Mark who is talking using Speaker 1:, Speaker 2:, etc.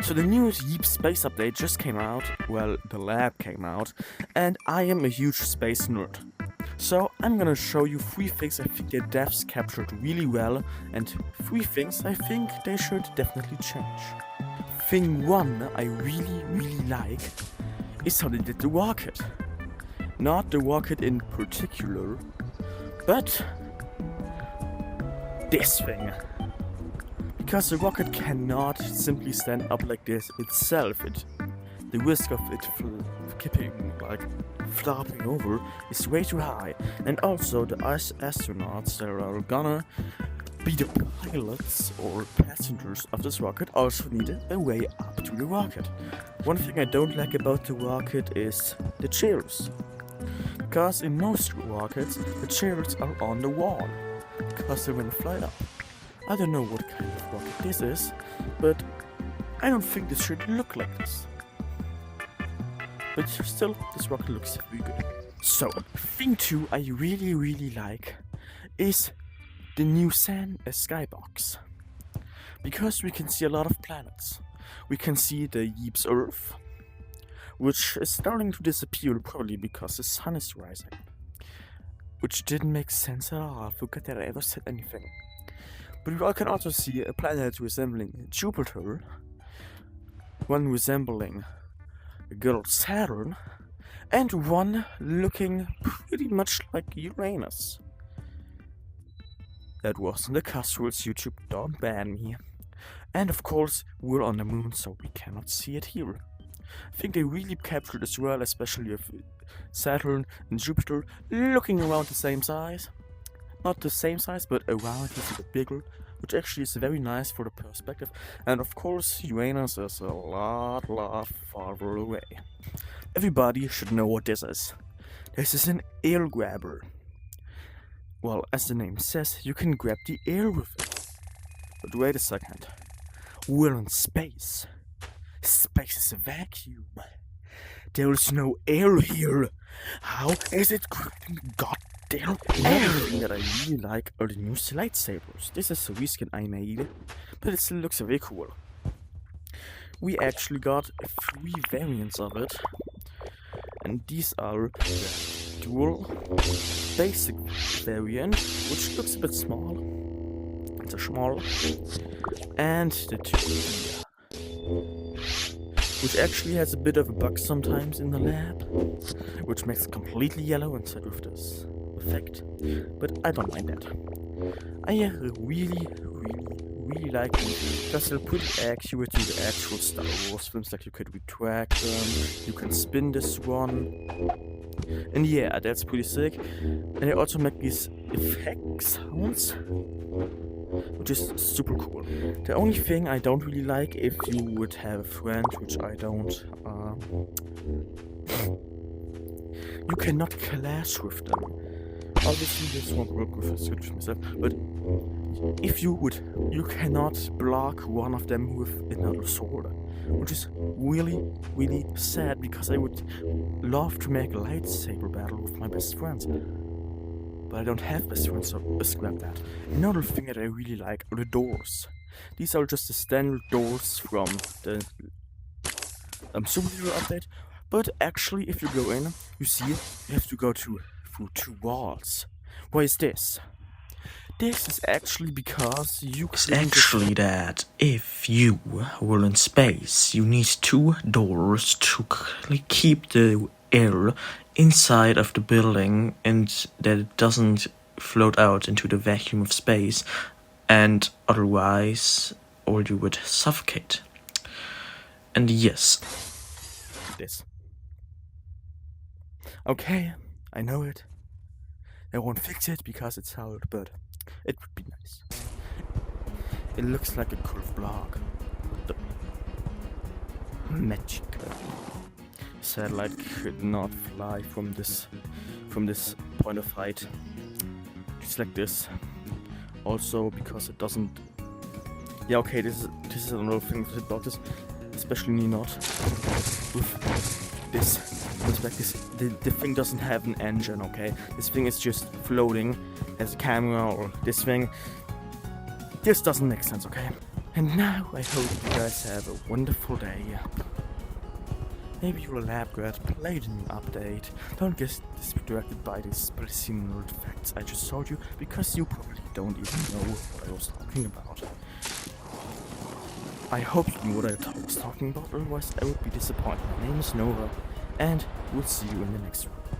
Speaker 1: So the new Yeep space update just came out, well, the lab came out, and I am a huge space nerd. So I'm gonna show you 3 things I think their devs captured really well, and 3 things I think they should definitely change. Thing 1 I really like is how they did the rocket. Not the rocket in particular, but this thing. Because the rocket cannot simply stand up like this itself. The risk of it kipping, like flopping over, is way too high. And also the astronauts that are gonna be the pilots or passengers of this rocket also need a way up to the rocket. One thing I don't like about the rocket is the chairs. Because in most rockets, the chairs are on the wall. Because they're gonna fly up. I don't know what kind of rocket this is, but I don't think this should look like this. But still, this rocket looks very good. So, thing 2 I really like is the new skybox. Because we can see a lot of planets. We can see the Yeep's Earth, which is starting to disappear probably because the sun is rising. Which didn't make sense at all. I forgot that I ever said anything. But we can also see a planet resembling Jupiter, one resembling a good old Saturn, and one looking pretty much like Uranus. That wasn't the cuss rules, YouTube, don't ban me. And of course, we're on the moon, so we cannot see it here. I think they really captured as well, especially of Saturn and Jupiter looking around the same size. Not the same size, but around it's a bit bigger, which actually is very nice for the perspective. And of course, Uranus is a lot farther away. Everybody should know what this is. This is an air grabber. Well, as the name says, you can grab the air with it. But wait a second. We're in space. Space is a vacuum. There is no air here. How is it goddamn air? Another thing that I really like are the new lightsabers. This is a reskin I made, but it still looks very cool. We actually got 3 variants of it, and these are the dual basic variant, which looks a bit small. It's a small, and the 2D, which actually has a bit of a bug sometimes in the lab, which makes it completely yellow instead of this effect, but I don't mind that. I really like them because they're pretty accurate to the actual Star Wars films, like you could retract them, you can spin this one, and yeah, that's pretty sick. And they also make these effect sounds, which is super cool. The only thing I don't really like, if you would have a friend, which I don't, you cannot clash with them. Obviously this won't work with a Switch myself, but if you would, you cannot block one of them with another sword. Which is really sad, because I would love to make a lightsaber battle with my best friends. But I don't have best friends, so scrap that. Another thing that I really like are the doors. These are just the standard doors from the superhero update. But actually, if you go in, you see you have to go through 2 walls. Why is this? This is actually because you
Speaker 2: It's actually that if you were in space, you need 2 doors to keep the air inside of the building and that it doesn't float out into the vacuum of space, and otherwise, or you would suffocate. And yes,
Speaker 1: this. Okay, I know it. I won't fix it because it's hard, but it would be nice. It looks like a curved block. The magic. Satellite could not fly from this point of height. Just like this. Also because it doesn't. Yeah, okay, this is another thing with hitboxes, especially not with this. The thing doesn't have an engine, okay? This thing is just floating as a camera, or this thing. This doesn't make sense, okay? And now I hope you guys have a wonderful day. Maybe your lab grad play the new update. Don't get distracted by these preliminary facts I just told you, because you probably don't even know what I was talking about. I hope you knew what I was talking about, otherwise I would be disappointed. My name is Nova, and we'll see you in the next one.